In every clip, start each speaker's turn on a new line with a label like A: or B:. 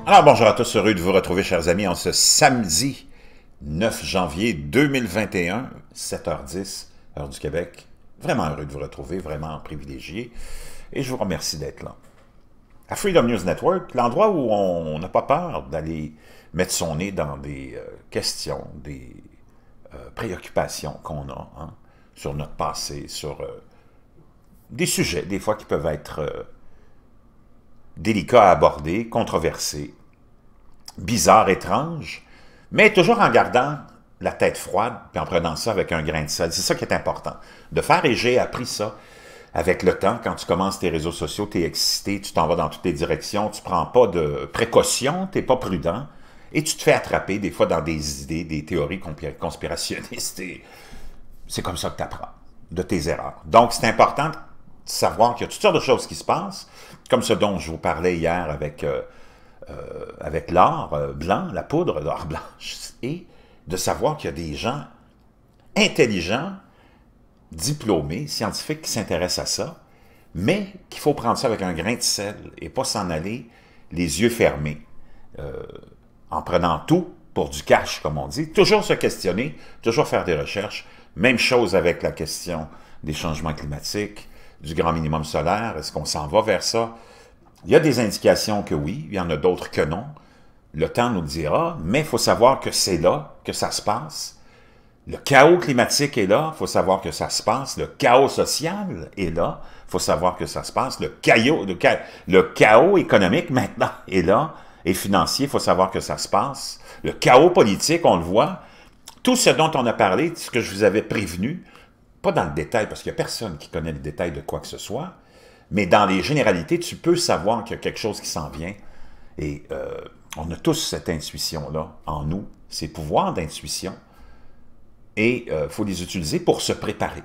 A: Alors bonjour à tous, heureux de vous retrouver chers amis en ce samedi 9 janvier 2021, 7h10, heure du Québec. Vraiment heureux de vous retrouver, vraiment privilégié, et je vous remercie d'être là. À Freedom News Network, l'endroit où on n'a pas peur d'aller mettre son nez dans des questions, des préoccupations qu'on a sur notre passé, sur des sujets, des fois qui peuvent être délicats à aborder, controversés, bizarres, étranges, mais toujours en gardant la tête froide, puis en prenant ça avec un grain de sel. C'est ça qui est important de faire, et j'ai appris ça avec le temps. Quand tu commences tes réseaux sociaux, tu es excité, tu t'en vas dans toutes les directions, tu ne prends pas de précautions, tu n'es pas prudent, et tu te fais attraper des fois dans des idées, des théories conspirationnistes, et c'est comme ça que tu apprends de tes erreurs. Donc, c'est important de savoir qu'il y a toutes sortes de choses qui se passent, comme ce dont je vous parlais hier avec l'or blanc, la poudre d'or blanche, et de savoir qu'il y a des gens intelligents, diplômés, scientifiques qui s'intéressent à ça, mais qu'il faut prendre ça avec un grain de sel et pas s'en aller les yeux fermés, en prenant tout pour du cash, comme on dit. Toujours se questionner, toujours faire des recherches. Même chose avec la question des changements climatiques, du grand minimum solaire. Est-ce qu'on s'en va vers ça? Il y a des indications que oui, il y en a d'autres que non. Le temps nous le dira, mais il faut savoir que c'est là que ça se passe. Le chaos climatique est là, il faut savoir que ça se passe. Le chaos social est là, il faut savoir que ça se passe. Le chaos économique maintenant est là, et financier, il faut savoir que ça se passe. Le chaos politique, on le voit. Tout ce dont on a parlé, ce que je vous avais prévenu, pas dans le détail, parce qu'il n'y a personne qui connaît le détail de quoi que ce soit, mais dans les généralités, tu peux savoir qu'il y a quelque chose qui s'en vient. Et on a tous cette intuition-là en nous, ces pouvoirs d'intuition. Et il faut les utiliser pour se préparer.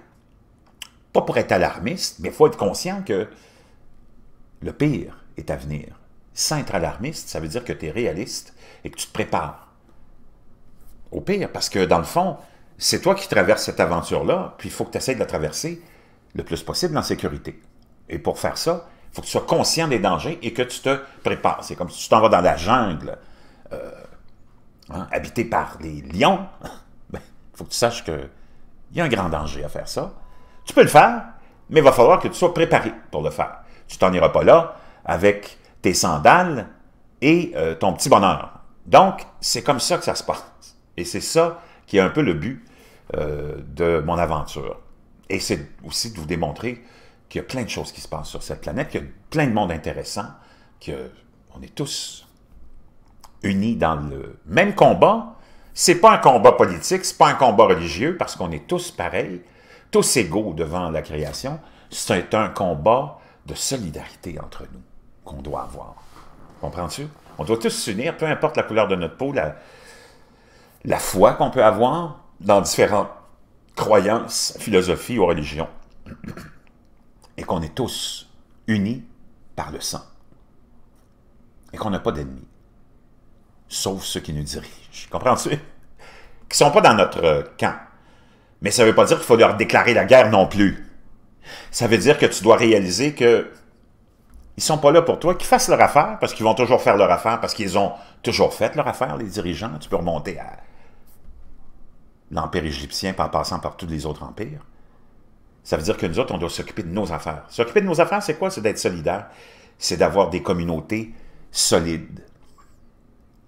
A: Pas pour être alarmiste, mais il faut être conscient que le pire est à venir. Sans être alarmiste, ça veut dire que tu es réaliste et que tu te prépares au pire. Parce que dans le fond, c'est toi qui traverses cette aventure-là, puis il faut que tu essaies de la traverser le plus possible en sécurité. Et pour faire ça, il faut que tu sois conscient des dangers et que tu te prépares. C'est comme si tu t'en vas dans la jungle, habité par les lions. Il faut que tu saches qu'il y a un grand danger à faire ça. Tu peux le faire, mais il va falloir que tu sois préparé pour le faire. Tu t'en iras pas là avec tes sandales et ton petit bonheur. Donc, c'est comme ça que ça se passe. Et c'est ça qui est un peu le but de mon aventure. Et c'est aussi de vous démontrer qu'il y a plein de choses qui se passent sur cette planète, qu'il y a plein de monde intéressant, qu'on est tous unis dans le même combat. C'est pas un combat politique, c'est pas un combat religieux, parce qu'on est tous pareils, tous égaux devant la création. C'est un combat de solidarité entre nous qu'on doit avoir. Comprends-tu? On doit tous s'unir, peu importe la couleur de notre peau, la foi qu'on peut avoir dans différentes croyances, philosophies ou religions. Et qu'on est tous unis par le sang. Et qu'on n'a pas d'ennemis. Sauf ceux qui nous dirigent. Comprends-tu? Qui ne sont pas dans notre camp. Mais ça ne veut pas dire qu'il faut leur déclarer la guerre non plus. Ça veut dire que tu dois réaliser que ils ne sont pas là pour toi, qu'ils fassent leur affaire, parce qu'ils vont toujours faire leur affaire, parce qu'ils ont toujours fait leur affaire, les dirigeants. Tu peux remonter à l'Empire égyptien en passant par tous les autres empires. Ça veut dire que nous autres, on doit s'occuper de nos affaires. S'occuper de nos affaires, c'est quoi? C'est d'être solidaire. C'est d'avoir des communautés solides,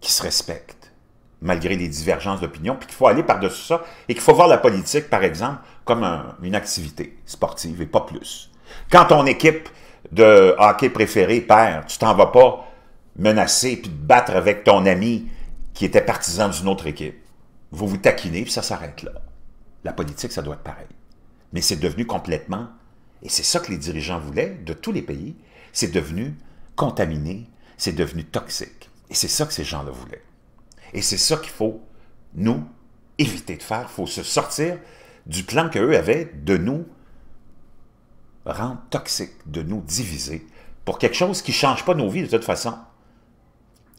A: qui se respectent, malgré les divergences d'opinion, puis qu'il faut aller par-dessus ça, et qu'il faut voir la politique, par exemple, comme une activité sportive, et pas plus. Quand ton équipe de hockey préférée perd, tu t'en vas pas menacer, puis te battre avec ton ami qui était partisan d'une autre équipe. Vous vous taquinez, puis ça s'arrête là. La politique, ça doit être pareil. Mais c'est devenu complètement, et c'est ça que les dirigeants voulaient, de tous les pays, c'est devenu contaminé, c'est devenu toxique. Et c'est ça que ces gens-là voulaient. Et c'est ça qu'il faut, nous, éviter de faire. Il faut se sortir du plan qu'eux avaient de nous rendre toxiques, de nous diviser, pour quelque chose qui ne change pas nos vies de toute façon.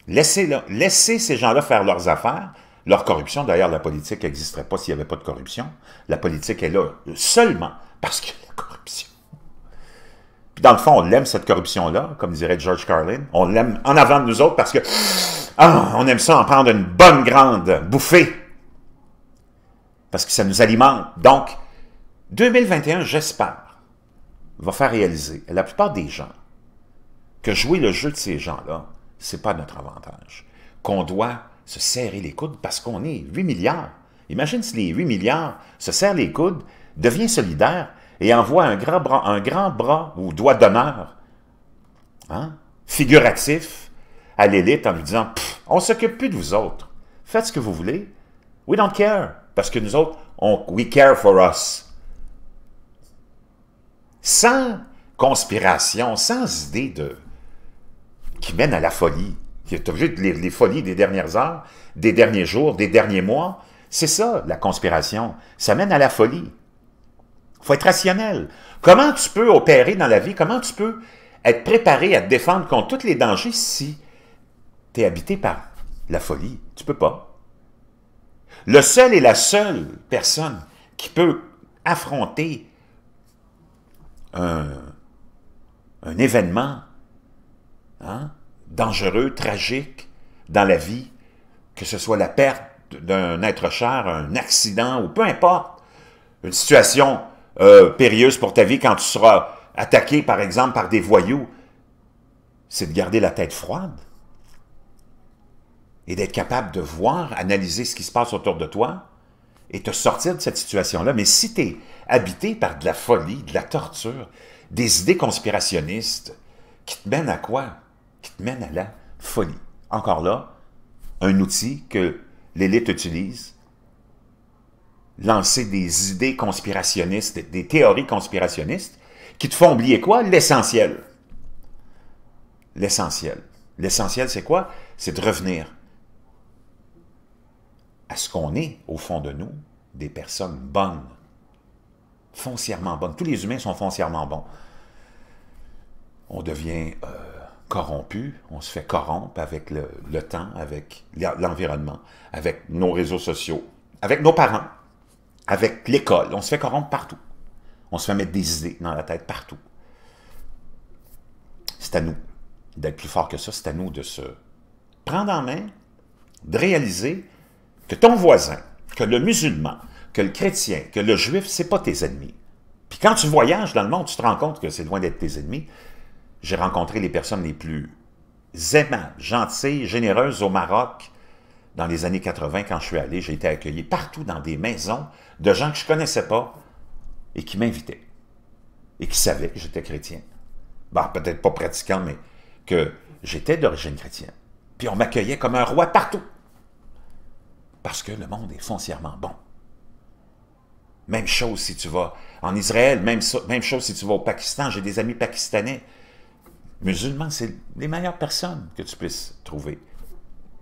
A: Laissez ces gens-là faire leurs affaires, leur corruption. D'ailleurs, la politique n'existerait pas s'il n'y avait pas de corruption. La politique est là seulement parce qu'il y a la corruption. Puis dans le fond, on l'aime, cette corruption-là, comme dirait George Carlin. On l'aime en avant de nous autres parce que on aime ça en prendre une bonne grande bouffée. Parce que ça nous alimente. Donc, 2021, j'espère, va faire réaliser à la plupart des gens que jouer le jeu de ces gens-là, c'est pas notre avantage. Qu'on doit se serrer les coudes parce qu'on est 8 milliards. Imagine si les 8 milliards se serrent les coudes, deviennent solidaires et envoient un grand bras ou doigt d'honneur, hein, figuratif, à l'élite en lui disant « On ne s'occupe plus de vous autres. Faites ce que vous voulez. We don't care. » Parce que nous autres, we care for us. Sans conspiration, sans idée qui mène à la folie. Tu as vu les folies des dernières heures, des derniers jours, des derniers mois. C'est ça, la conspiration. Ça mène à la folie. Il faut être rationnel. Comment tu peux opérer dans la vie? Comment tu peux être préparé à te défendre contre tous les dangers si tu es habité par la folie? Tu peux pas. Le seul et la seule personne qui peut affronter un événement dangereux, tragique dans la vie, que ce soit la perte d'un être cher, un accident ou peu importe, une situation périlleuse pour ta vie quand tu seras attaqué par exemple par des voyous, c'est de garder la tête froide et d'être capable de voir, analyser ce qui se passe autour de toi et te sortir de cette situation-là. Mais si tu es habité par de la folie, de la torture, des idées conspirationnistes qui te mènent à quoi? Qui te mènent à la folie. Encore là, un outil que l'élite utilise, lancer des idées conspirationnistes, des théories conspirationnistes, qui te font oublier quoi? L'essentiel. L'essentiel. L'essentiel, c'est quoi? C'est de revenir à ce qu'on est, au fond de nous, des personnes bonnes, foncièrement bonnes. Tous les humains sont foncièrement bons. On devient corrompu, on se fait corrompre avec le temps, avec l'environnement, avec nos réseaux sociaux, avec nos parents, avec l'école. On se fait corrompre partout. On se fait mettre des idées dans la tête partout. C'est à nous d'être plus fort que ça. C'est à nous de se prendre en main, de réaliser que ton voisin, que le musulman, que le chrétien, que le juif, c'est pas tes ennemis. Puis quand tu voyages dans le monde, tu te rends compte que c'est loin d'être tes ennemis. J'ai rencontré les personnes les plus aimables, gentilles, généreuses au Maroc dans les années 80. Quand je suis allé, j'ai été accueilli partout dans des maisons de gens que je ne connaissais pas et qui m'invitaient et qui savaient que j'étais chrétien. Bon, peut-être pas pratiquant, mais que j'étais d'origine chrétienne. Puis on m'accueillait comme un roi partout. Parce que le monde est foncièrement bon. Même chose si tu vas en Israël, même chose si tu vas au Pakistan. J'ai des amis pakistanais. Musulmans, c'est les meilleures personnes que tu puisses trouver.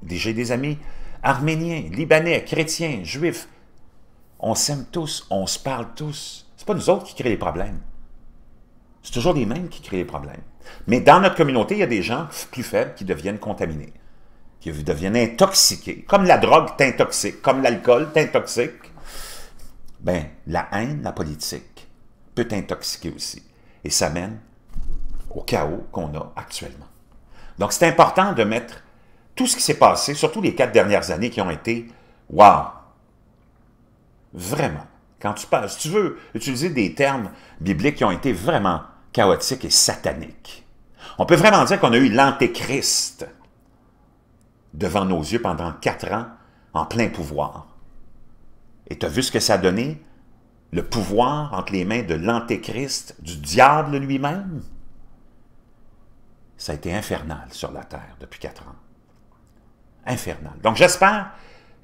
A: J'ai des amis arméniens, libanais, chrétiens, juifs. On s'aime tous, on se parle tous. Ce n'est pas nous autres qui créons les problèmes. C'est toujours les mêmes qui créent les problèmes. Mais dans notre communauté, il y a des gens plus faibles qui deviennent contaminés, qui deviennent intoxiqués. Comme la drogue t'intoxique, comme l'alcool t'intoxique, ben, la haine, la politique peut t'intoxiquer aussi. Et ça mène au chaos qu'on a actuellement. Donc, c'est important de mettre tout ce qui s'est passé, surtout les 4 dernières années qui ont été « wow ». Vraiment. Quand tu parles, si tu veux utiliser des termes bibliques qui ont été vraiment chaotiques et sataniques, on peut vraiment dire qu'on a eu l'antéchrist devant nos yeux pendant 4 ans en plein pouvoir. Et tu as vu ce que ça a donné? Le pouvoir entre les mains de l'antéchrist, du diable lui-même? Ça a été infernal sur la terre depuis 4 ans. Infernal. Donc j'espère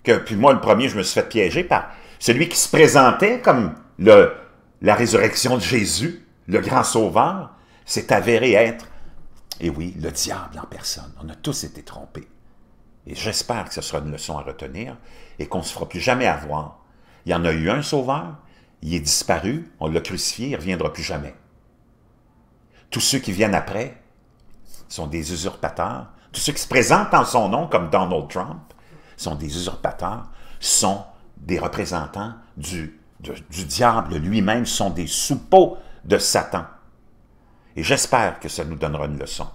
A: que, puis moi le premier, je me suis fait piéger par celui qui se présentait comme la résurrection de Jésus, le grand sauveur, s'est avéré être, et oui, le diable en personne. On a tous été trompés. Et j'espère que ce sera une leçon à retenir et qu'on ne se fera plus jamais avoir. Il y en a eu un sauveur, il est disparu, on l'a crucifié, il ne reviendra plus jamais. Tous ceux qui viennent après sont des usurpateurs. Tous ceux qui se présentent en son nom, comme Donald Trump, sont des usurpateurs, sont des représentants du diable lui-même, sont des suppôts de Satan. Et j'espère que ça nous donnera une leçon.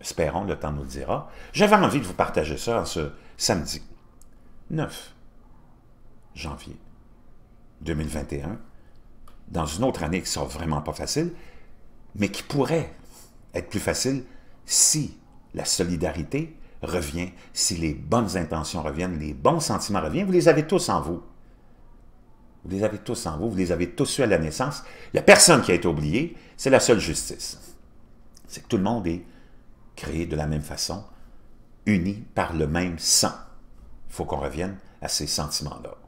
A: Espérons, le temps nous le dira. J'avais envie de vous partager ça en ce samedi 9 janvier 2021, dans une autre année qui sera vraiment pas facile, mais qui pourrait être plus facile si la solidarité revient, si les bonnes intentions reviennent, les bons sentiments reviennent. Vous les avez tous en vous. Vous les avez tous en vous, vous les avez tous eus à la naissance. Il n'y a personne qui a été oublié, c'est la seule justice. C'est que tout le monde est créé de la même façon, uni par le même sang. Il faut qu'on revienne à ces sentiments-là.